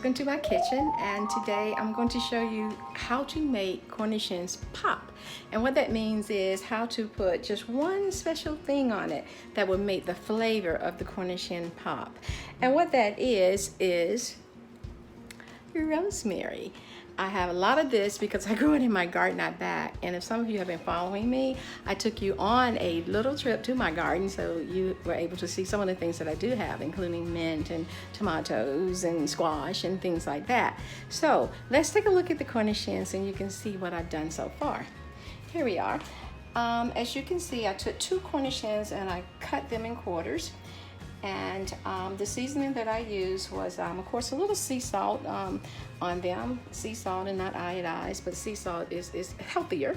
welcome to my kitchen, and today I'm going to show you how to make Cornish hens pop. And what that means is how to put just one special thing on it that will make the flavor of the Cornish hen pop. And what that is rosemary. I have a lot of this because I grew it in my garden out back, and if some of you have been following me, I took you on a little trip to my garden so you were able to see some of the things that I do have, including mint and tomatoes and squash and things like that. So let's take a look at the Cornish hens and you can see what I've done so far. Here we are. As you can see, I took 2 Cornish hens and I cut them in quarters. And the seasoning that I used was, of course, a little sea salt on them. Sea salt and not iodized, but sea salt is healthier.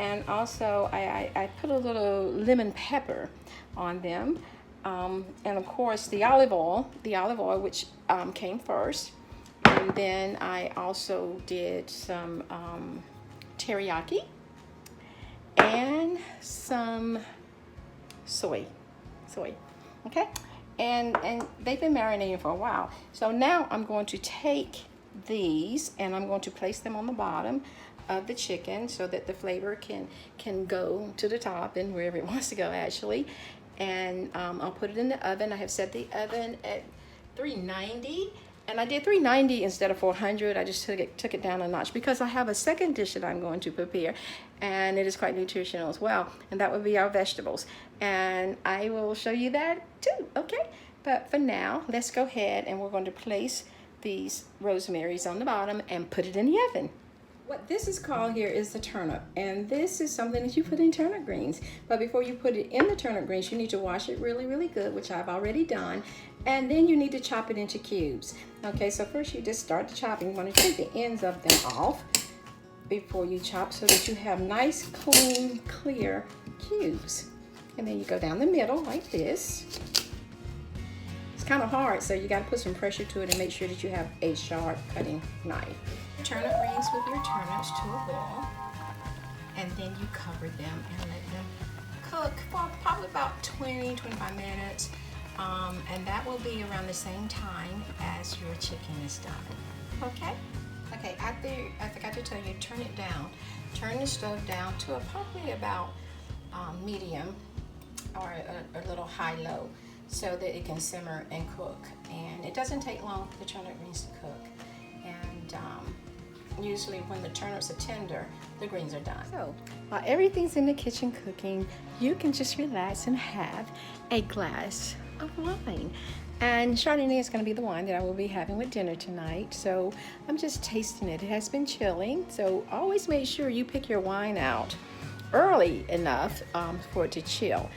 And also, I put a little lemon pepper on them. And of course, the olive oil which came first. And then I also did some teriyaki and some soy. Okay, and they've been marinating for a while. So now I'm going to take these and I'm going to place them on the bottom of the chicken so that the flavor can go to the top and wherever it wants to go actually. And I'll put it in the oven. I have set the oven at 390. And I did 390 instead of 400. I just took it down a notch because I have a second dish that I'm going to prepare, and it is quite nutritional as well, and that would be our vegetables. And I will show you that too, okay? But for now, let's go ahead and we're going to place these rosemaries on the bottom and put it in the oven. What this is called here is the turnip, and this is something that you put in turnip greens. But before you put it in the turnip greens, you need to wash it really good, which I've already done, and then you need to chop it into cubes. Okay, so first you just start the chopping. You want to take the ends of them off before you chop so that you have nice, clean, clear cubes. And then you go down the middle like this. It's kind of hard, so you got to put some pressure to it and make sure that you have a sharp cutting knife. Turnip greens with your turnips to a boil, and then you cover them and let them cook for probably about 20-25 minutes, and that will be around the same time as your chicken is done. Okay, I forgot to tell you, turn it down. Turn the stove down to probably about medium or a little high-low so that it can simmer and cook. And it doesn't take long for the turnip greens to cook. And usually when the turnips are tender, the greens are done. So while everything's in the kitchen cooking, you can just relax and have a glass of wine. And Chardonnay is going to be the wine that I will be having with dinner tonight. So I'm just tasting it. It has been chilling, so always make sure you pick your wine out early enough for it to chill.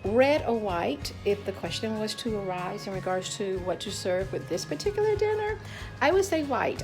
Red or white, if the question was to arise in regards to what to serve with this particular dinner, I would say white.